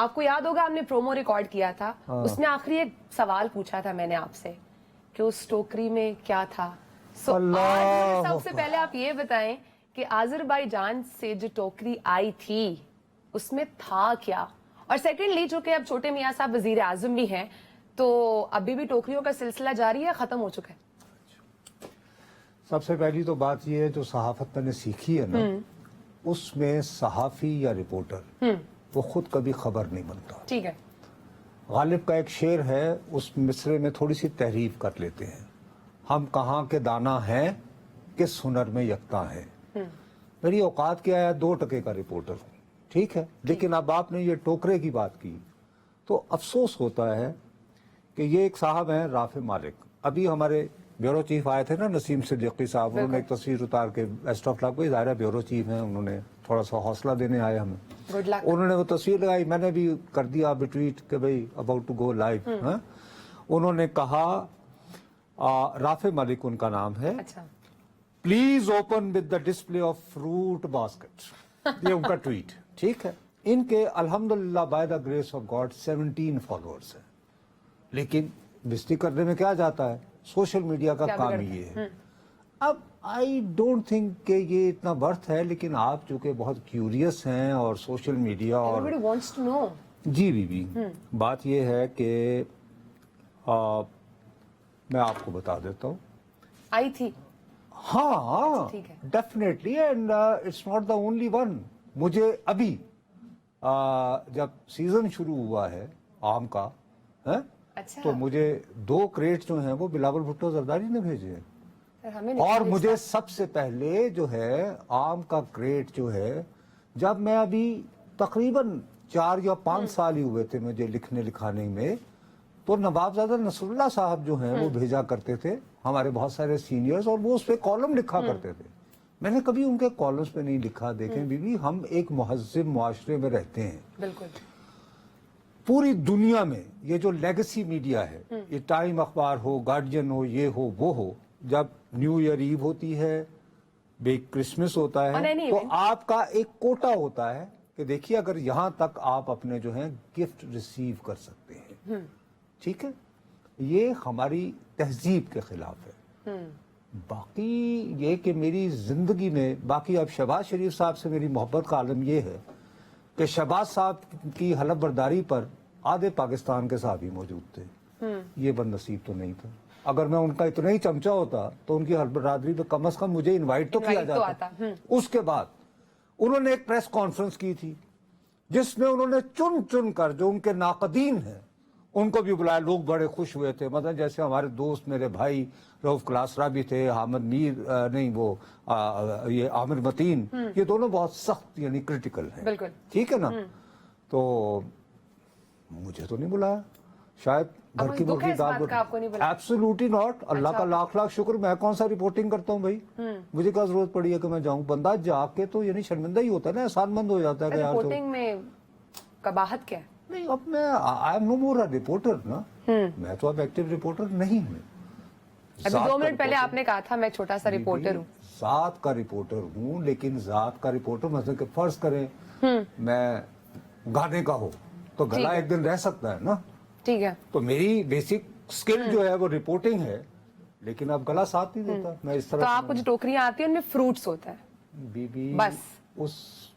آپ کو یاد ہوگا ہم نے پرومو ریکارڈ کیا تھا, اس میں آخری ایک سوال پوچھا تھا میں نے آپ سے کہ اس ٹوکری میں کیا تھا. سو آج سب سے پہلے آپ یہ بتائیں کہ آذربائیجان سے جو ٹوکری آئی تھی اس میں تھا کیا, اور سیکنڈلی چونکہ اب چھوٹے میاں صاحب وزیر اعظم بھی ہیں تو ابھی بھی ٹوکریوں کا سلسلہ جاری ہے, ختم ہو چکا ہے؟ سب سے پہلی تو بات یہ ہے جو صحافت میں نے سیکھی ہے نا, اس میں صحافی یا رپورٹر وہ خود کبھی خبر نہیں بنتا. ٹھیک ہے. غالب کا ایک شعر ہے, اس مصرے میں تھوڑی سی تحریف کر لیتے ہیں, ہم کہاں کے دانا ہیں کس ہنر میں یکتا ہے. میری اوقات کیا ہے, 2 ٹکے کا رپورٹر ہوں, ٹھیک ہے, لیکن اب آپ نے یہ ٹوکرے کی بات کی تو افسوس ہوتا ہے کہ یہ ایک صاحب ہیں رافع مالک, ابھی ہمارے بیورو چیف آئے تھے نا نسیم صدیقی صاحب, انہوں نے ایک تصویر اتار کے بیسٹ آف لک, ظاہر بیورو چیف ہیں, انہوں نے تھوڑا سا حوصلہ دینے آئے ہمیں, انہوں نے وہ تصویر لگائی, میں نے بھی کر دیا اب ٹویٹ کہ بھئی اباؤٹ ٹو گو لائیو. انہوں نے کہا, رافع مالک ان کا نام ہے, please open with the display of fruit basket, یہ ان کا ٹویٹ, ٹھیک ہے. ان کے الحمدللہ by the grace of God 17 followers ہیں, لیکن بستی کرنے میں کیا جاتا ہے, سوشل میڈیا کا کام یہ ہے. اب آئی ڈونٹ تھنک کہ یہ اتنا برتھ ہے, لیکن آپ چونکہ بہت کیوریس ہیں اور سوشل میڈیا اور جی بی بی, بات یہ ہے کہ میں آپ کو بتا دیتا ہوں آئی تھی. ہاں definitely, and it's not the only one. مجھے ابھی جب سیزن شروع ہوا ہے آم کا, تو مجھے 2 کریٹ جو ہیں وہ بلاول بھٹو زرداری نے بھیجے ہیں, اور مجھے سب سے پہلے جو ہے آم کا کریٹ جو ہے, جب میں ابھی تقریباً 4 یا 5 سال ہی ہوئے تھے مجھے لکھنے لکھانے میں, تو نوابزادہ نصر اللہ صاحب جو ہیں وہ بھیجا کرتے تھے, ہمارے بہت سارے سینئرز, اور وہ اس پہ کالم لکھا کرتے تھے. میں نے کبھی ان کے کالمز پہ نہیں لکھا. دیکھیں بی بی, ہم ایک مہذب معاشرے میں رہتے ہیں. بالکل. پوری دنیا میں یہ جو لیگسی میڈیا ہے, یہ ٹائم اخبار ہو, گارڈین ہو, یہ ہو وہ ہو, جب نیو ایئر ایو ہوتی ہے, بگ کرسمس ہوتا ہے, تو آپ کا ایک کوٹا ہوتا ہے کہ دیکھیے اگر یہاں تک آپ اپنے جو ہیں گفٹ ریسیو کر سکتے ہیں, ٹھیک ہے. یہ ہماری تہذیب کے خلاف ہے. باقی یہ کہ میری زندگی میں, باقی اب شہباز شریف صاحب سے میری محبت کا عالم یہ ہے کہ شہباز صاحب کی حلف برداری پر آدھے پاکستان کے صحابی موجود تھے. یہ بد نصیب تو نہیں تھا. اگر میں ان کا اتنا ہی چمچہ ہوتا تو ان کی حلف برداری پہ کم از کم مجھے انوائٹ تو کیا جاتا. اس کے بعد انہوں نے ایک پریس کانفرنس کی تھی جس میں انہوں نے چن چن کر جو ان کے ناقدین ہیں ان کو بھی بلایا. لوگ بڑے خوش ہوئے تھے, مثلا جیسے ہمارے دوست میرے بھائی رؤف کلاسرا بھی تھے, حامد میر نہیں وہ یہ عامر متین, یہ دونوں بہت سخت یعنی کرٹیکل ہیں, ٹھیک ہے نا. تو مجھے تو نہیں بلایا, شاید گھر کی مرغی دال. ایبسولوٹلی ناٹ, اللہ کا لاکھ لاکھ شکر. میں کون سا رپورٹنگ کرتا ہوں بھائی, مجھے کیا ضرورت پڑی ہے کہ میں جاؤں. بندہ جا کے تو یعنی شرمندہ ہی ہوتا ہے نا, احسان مند ہو جاتا ہے کہ یار رپورٹنگ میں قباحت کیا ہے. نہیں, اب میں I am know more a reporter نا, میں تو اب ایکٹیو رپورٹر نہیں ہوں. ابھی 2 منٹ پہلے آپ نے کہا تھا میں چھوٹا سا رپورٹر ہوں. ذات کا رپورٹر ہوں, لیکن ذات کا رپورٹر مثلا کہ فرض کریں میں گانے کا ہو تو گلا ایک دن رہ سکتا ہے نا, ٹھیک ہے. تو میری بیسک سکل جو ہے وہ رپورٹنگ ہے, لیکن اب گلا ساتھ نہیں دیتا. میں اس طرح تو آپ کو جو ٹوکریاں آتی ہیں ان میں فروٹس ہوتا ہے بی بی, بس. اس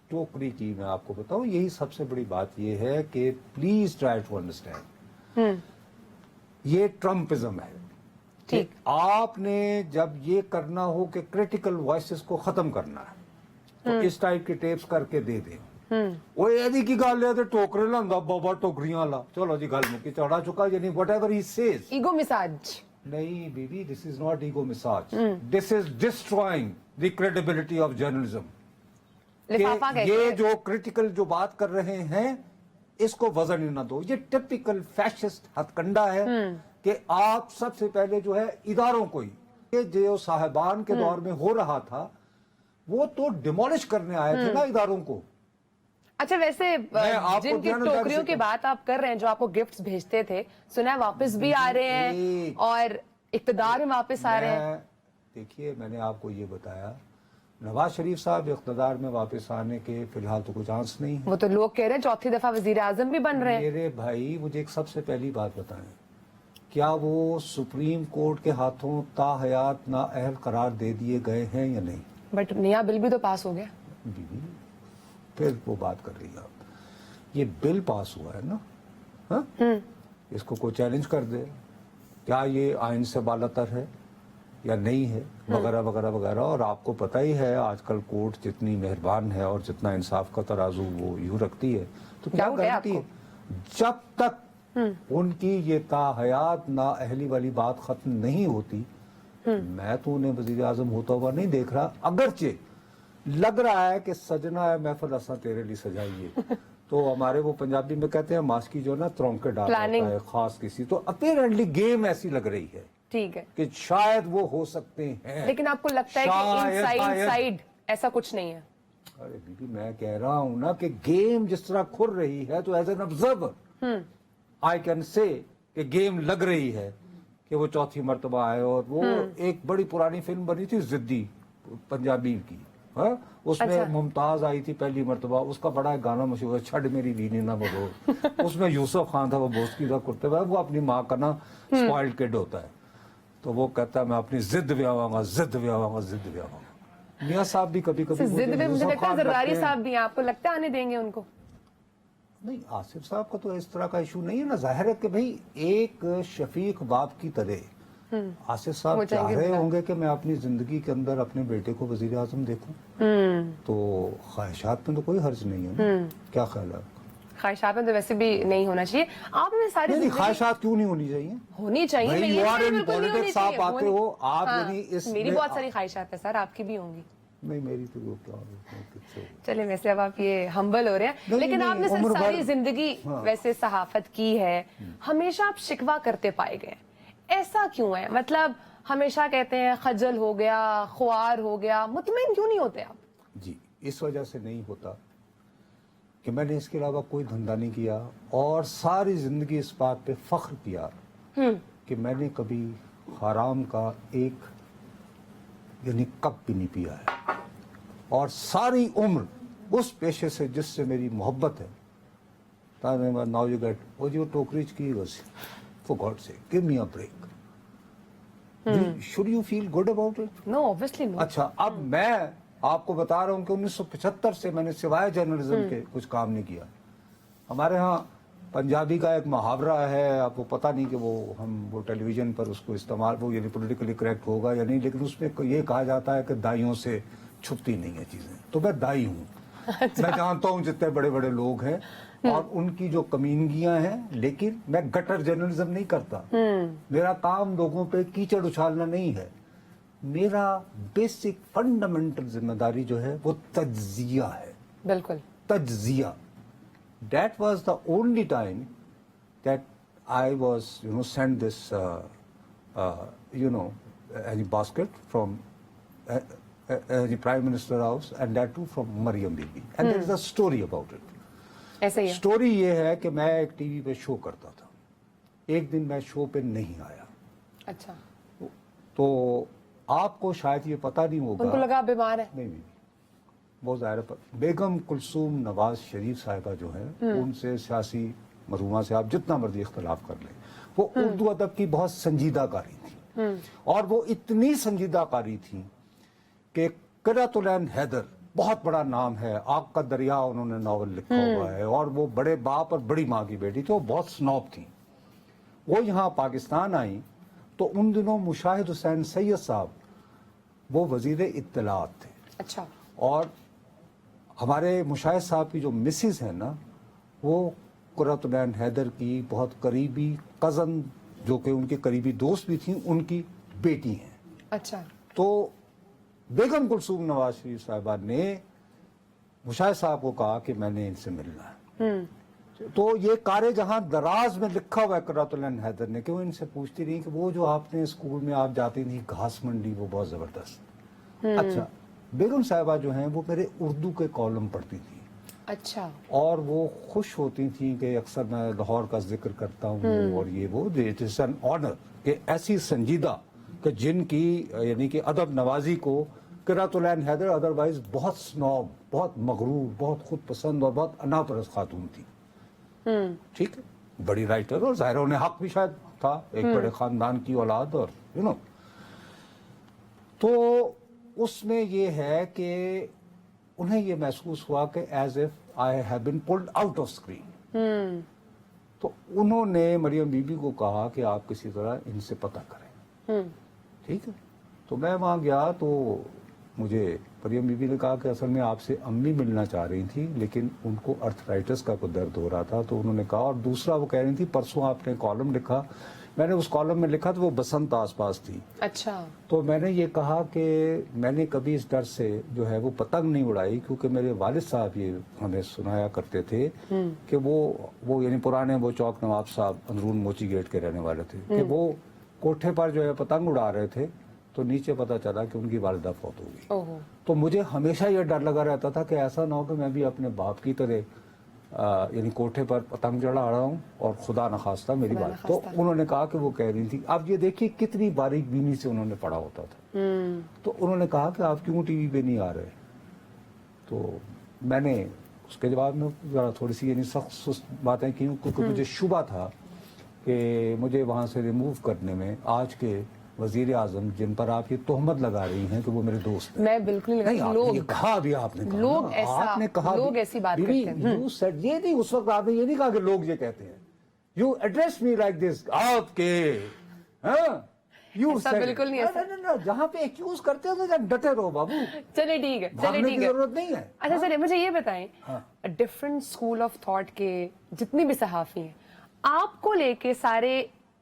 ٹوکری کی میں آپ کو بتاؤں, یہی سب سے بڑی بات یہ ہے کہ پلیز ٹرائی ٹو انڈرسٹینڈ, یہ ٹرمپزم ہے. ٹھیک, آپ نے جب یہ کرنا ہو کہ کریٹیکل وائسز کو ختم کرنا ہے تو اس ٹائپ کے ٹیپس کر کے دے دیں. وہ ایدی کی گل ہے ٹوکرے لاندا بابا ٹوکریاں لا, چلو جی گل مکی, چڑھا چکا, یعنی whatever he says. Ego massage نہیں baby, this is not ego massage, this is destroying the credibility of journalism. یہ جو کرٹیکل جو بات کر رہے ہیں اس کو وزن نہ دو. یہ ٹپیکل فیشسٹ ہتھ کنڈا ہے کہ آپ سب سے پہلے جو ہے اداروں کو ہی, جو صاحبان کے دور میں ہو رہا تھا وہ تو ڈیمولش کرنے آئے تھے نا اداروں کو. اچھا, ویسے جن کی ٹوکریوں کی بات آپ کر رہے ہیں جو آپ کو گفٹس بھیجتے تھے, سنا ہے واپس بھی آ رہے ہیں اور اقتدار میں واپس آ رہے ہیں. دیکھیے, میں نے آپ کو یہ بتایا नवाज शरीफ साहब इख्तदार में वापस आने के फिलहाल तो कोई चांस नहीं है। वो तो लोग कह रहे हैं चौथी दफा वजीर आजम भी बन रहे हैं। मेरे भाई मुझे एक सबसे पहली बात बताएं, क्या वो सुप्रीम कोर्ट के हाथों ताहयात नाअहल करार दे दिए गए हैं या नहीं? बट नया बिल भी तो पास हो गया। बीबी फिर वो बात कर रही है आप, ये बिल पास हुआ है ना, हाँ? इसको कोई चैलेंज कर दे, क्या ये आइन से बालातर है या नहीं है, वगैरह वगैरह वगैरह। और आपको पता ही है आजकल कोर्ट जितनी मेहरबान है और जितना इंसाफ का तराजू वो यूं रखती है, तो क्या डाउट है गारंटी है जब तक उनकी ये ताहयात नाअहली वाली बात खत्म नहीं होती, मैं तो उन्हें वजीर आजम होता हुआ नहीं देख रहा। अगरचे लग रहा है कि सजना है महफिल असा तेरे लिए सजाइए, तो हमारे वो पंजाबी में कहते हैं मास की जो ना त्रोंके डाल Planning. है खास किसी, तो अपेरेंटली गेम ऐसी लग रही है ठीक है, कि शायद वो हो सकते हैं। लेकिन आपको लगता है कि इनसाइड ऐसा कुछ नहीं है? अरे बीबी मैं कह रहा हूं ना कि गेम जिस तरह खुल रही है, तो as an observer I can say कि गेम लग रही है कि वो चौथी मर्तबा आए। और वो एक बड़ी पुरानी फिल्म बनी थी जिद्दी, पंजाबी की, हाँ? उसमें अच्छा। मुमताज आई थी पहली मर्तबा, उसका बड़ा एक गाना मशहूर है, छड़ मेरी वीनी ना बदो। उसमें यूसुफ खान था, वो बोस्की का कुर्ते हुआ, वो अपनी माँ का ना स्पॉइल्ड किड होता है, तो वो कहता है मैं अपनी जिद ब्यावांगा, जिद ब्यावांगा, जिद ब्यावांगा। मियाँ साहब भी कभी कभी जिद में मुझे लगता है जरदारी साहब भी हैं, आपको लगता है आने देंगे उनको? नहीं, आसिफ साहब का तो इस तरह का इशू नहीं है ना। जाहिर है कि भाई एक शफीक बाप की तरह आसिफ साहब चाह रहे होंगे कि मैं अपनी जिंदगी के अंदर अपने बेटे को वजीर आजम देखूं, तो ख्वाहिशात में तो कोई हर्ज नहीं है ना। क्या ख्याल है आपका? ख्वाहिशात में तो वैसे भी नहीं होना चाहिए। आपने सारी नहीं, जिंदगी- ख्वाहिशात क्यों नहीं होनी चाहिए? होनी चाहिए, भाई, मैं ये you नहीं are कह रही in बिल्कुल नहीं होनी politics, आप चाहिए। आते हो, आप हाँ, यानी इसमें- मेरी बहुत सारी ख्वाहिशात है सर, आपकी भी होंगी। नहीं, मेरी तो वो क्या किससे होगी? चले वैसे अब आप ये हम्बल हो रहे हैं, नहीं, लेकिन नहीं, आपने सर उम्र भर- सारी जिंदगी वैसे सहाफत की है, हमेशा आप शिकवा करते पाए गए, ऐसा क्यों है? मतलब हमेशा कहते हैं खजल हो गया, ख्वार हो गया, मुतमईन क्यों नहीं होते आप? जी, इस वजह से नहीं होता कि मैंने इसके अलावा कोई धंधा नहीं किया, और सारी जिंदगी इस बात पे फख्र किया कि मैंने कभी हराम का एक यानी कप भी नहीं पिया है, और सारी उम्र उस पेशे से जिससे मेरी मोहब्बत है। नाउ यू गेट वो जो टोकरीज की बस, for God sake give me a break. Should you feel good about it? No, obviously no. अच्छा, अब मैं आपको बता रहा हूं कि 1975 से मैंने सिवाय जर्नलिज्म के कुछ काम नहीं किया। हमारे यहाँ पंजाबी का एक मुहावरा है, आपको पता नहीं कि वो टेलीविजन पर उसको इस्तेमाल, वो यानी पॉलिटिकली करेक्ट होगा या नहीं, लेकिन उसमें ये कहा जाता है कि दाइयों से छुपती नहीं है चीजें। तो मैं दाई हूँ। मैं जानता हूँ जितने बड़े बड़े लोग हैं और उनकी जो कमीनगियां हैं, लेकिन मैं गटर जर्नलिज्म नहीं करता। मेरा काम लोगों पे कीचड़ उछालना नहीं है। मेरा बेसिक फंडामेंटल जिम्मेदारी जो है वो तज्जिया है। बिल्कुल। तज्जिया। That was the only time that I was, sent this, as a basket from the Prime Minister House, and that too from Mariam Bibi. And there is a story about it. ऐसा ही है। Story ये है कि मैं एक TV पे show करता था, एक दिन मैं शो पे नहीं आया, अच्छा, तो आपको शायद ये पता नहीं होगा। उनको लगा आप बीमार है? नहीं, बहुत ज़ाहिर है। बेगम कुलसूम नवाज शरीफ साहिबा जो है, उनसे सियासी मरहुमा से आप जितना मर्जी इख्तलाफ कर लें, वो उर्दू अदब की बहुत संजीदा कारी थी, और वो इतनी संजीदा कारी थी कि क़िरअतुल-ऐन हैदर बहुत बड़ा नाम है, आग का दरिया उन्होंने नावल लिखा हुआ है, और वो बड़े बाप और बड़ी माँ की बेटी थी, वो बहुत स्नॉब थी। वो यहाँ पाकिस्तान आई तो उन दिनों मुशाहिद हुसैन सैयद साहब वो वजीर इत्तलात थे। अच्छा। और हमारे मुशाहिद साहब की जो मिसिस है ना, वो क़ुर्रतुल-ऐन हैदर की बहुत करीबी कज़न, जो कि उनके करीबी दोस्त भी थी, उनकी बेटी हैं। अच्छा। तो बेगम कुलसूम नवाज शरीफ साहिबा ने मुशाहिद साहब को कहा कि मैंने इनसे मिलना है। तो ये कारे जहां दराज में लिखा हुआ है क़ुर्रतुल-ऐन हैदर ने कि वो इनसे पूछती रही कि वो जो आपने स्कूल में आप जाती थी घास मंडी, वो बहुत जबरदस्त। अच्छा, बेगम साहिबा जो हैं वो मेरे उर्दू के कॉलम पढ़ती थी। अच्छा। और वो खुश होती थी कि अक्सर मैं लाहौर का जिक्र करता हूँ, और ये वो इट इज एन ऑनर कि ऐसी संजीदा कि जिनकी यानी कि अदब नवाजी को किरातुलैन हैदर अदरवाइज बहुत स्नॉब, बहुत मगरूर, बहुत खुद पसंद और बहुत अनापरस खातून थी। ठीक है, बड़ी राइटर और जाहिर उन्हें हक भी शायद था, एक बड़े खानदान की औलाद, और यू नो। तो उसमें ये है कि उन्हें ये महसूस हुआ कि as if I have been pulled out of screen. तो उन्होंने मरियम बीबी को कहा कि आप किसी तरह इनसे पता करें। ठीक है, तो मैं वहां गया तो मुझे मरियम बीबी ने कहा कि असल में आपसे अम्मी मिलना चाह रही थी, लेकिन उनको अर्थराइटिस का कोई दर्द हो रहा था। तो उन्होंने कहा, और दूसरा वो कह रही थी परसों आपने कॉलम लिखा, मैंने उस कॉलम में लिखा तो वो बसंत आसपास थी। अच्छा। तो मैंने ये कहा कि मैंने कभी इस डर से जो है वो पतंग नहीं उड़ाई, क्योंकि मेरे वालिद साहब ये हमें सुनाया करते थे कि वो यानी पुराने वो चौक नवाब साहब अंदरून मोची गेट के रहने वाले थे, कि वो कोठे पर जो है पतंग उड़ा रहे थे, तो नीचे पता चला कि उनकी वालिदा फौत हो गई। तो मुझे हमेशा ये डर लगा रहता था कि ऐसा ना हो कि मैं भी अपने बाप की तरह यानी कोठे पर पतंग चढ़ा रहा हूँ और खुदा न खास्ता मेरी बात। तो उन्होंने कहा कि वो कह रही थी, अब ये देखिए कितनी बारीक बीनी से उन्होंने पढ़ा होता था। तो उन्होंने कहा कि आप क्यों टीवी पे नहीं आ रहे। तो मैंने उसके जवाब में जरा थोड़ी सी यानी सख्त सुस्त बातें की, क्योंकि मुझे शुबा था कि मुझे वहाँ से रिमूव करने में आज के वजीर आजम जिन पर आप ये तोहमत लगा रही हैं कि वो मेरे दोस्त हैं। मैं बिल्कुल नहीं, आपने ये कहा भी, आपने कहा लोग ना, ऐसा, आपने कहा लोग ऐसी बात करते हैं। You said, ये नहीं, उस वक्त आपने ये नहीं कहा कि लोग ये कहते हैं। You address me like this, आपके, हाँ, यू ऐसा बिल्कुल नहीं है। जहाँ पे एक्यूज करते हो तो जब डटे रहो बाबू। चले ठीक है, चले भागने ठीक की है, जरूरत नहीं है। अच्छा चलिए मुझे ये बताएं, डिफरेंट स्कूल ऑफ थॉट के जितने भी सहाफी हैं, आपको लेके सारे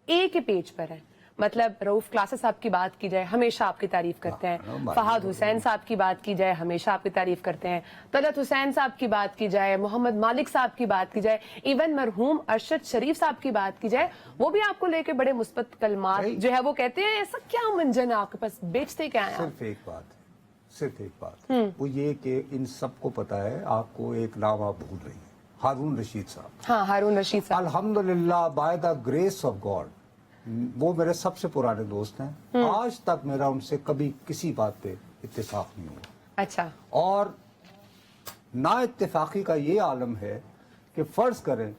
एक ही पेज पर हैं। मतलब रऊफ क्लासा साहब की बात की जाए हमेशा आपकी तारीफ करते हैं, फहाद हुसैन साहब की बात की जाए हमेशा आपकी तारीफ करते हैं, तलत हुसैन साहब की बात की जाए, मोहम्मद मालिक साहब की बात की जाए, इवन मरहूम अरशद शरीफ साहब की बात की जाए, वो भी आपको लेके बड़े मुस्बत कलमात जो है वो कहते हैं। ऐसा क्या मंजन है आपके पास, बेचते क्या है? सिर्फ एक बात है, सिर्फ एक बात, वो ये कि इन सबको पता है, आपको एक नाम आप भूल रही हैं, हारून रशीद साहब। हाँ, हारून रशीद साहब अल्हम्दुलिल्लाह by the grace of God वो मेरे सबसे पुराने दोस्त हैं। आज तक मेरा उनसे कभी किसी बात पे इत्तेफाक नहीं हुआ। अच्छा। और ना इत्तेफाकी का ये आलम है कि फर्ज करें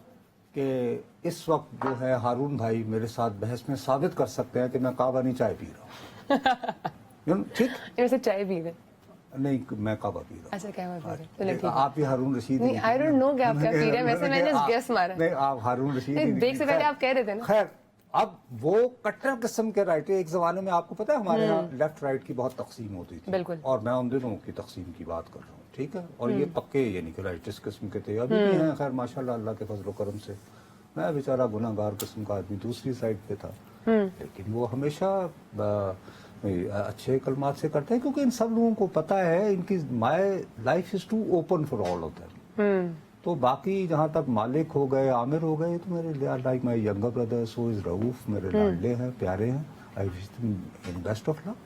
कि इस वक्त जो है हारून भाई मेरे साथ बहस में साबित कर सकते हैं कि मैं काबानी चाय पी रहा हूँ। ठीक, वैसे चाय पी रहे नहीं, मैं काबा पी रहा हूँ। अच्छा, क्या पी रहे? चलो ठीक है। आप भी हारून रशीद नहीं, आई डोंट नो कि आप क्या पी रहे हैं, वैसे मैंने गेस मारा। नहीं, आप हारून रशीद देख से पहले आप कह रहे थे ना। खैर, अब वो कट्टर किस्म के राइटर, एक जमाने में आपको पता है हमारे यहाँ लेफ्ट राइट की बहुत तकसीम होती थी, बिल्कुल। और मैं उन दिनों की तकसीम की बात कर रहा हूँ। ठीक है, और ये पक्के यानी कि राइटर्स किस्म के थे, अभी भी हैं खैर माशाल्लाह अल्लाह के फजल करम से। मैं बेचारा गुनाहगार किस्म का आदमी दूसरी साइड पे था, लेकिन वो हमेशा अच्छे कलमात से करते हैं, क्योंकि इन सब लोगों को पता है इनकी my life is too open for all of them. तो बाकी जहाँ तक मालिक हो गए, आमिर हो गए, तो मेरे like my younger brother, so is Rauf, मेरे लाडले हैं, प्यारे हैं। I wish them in best of luck.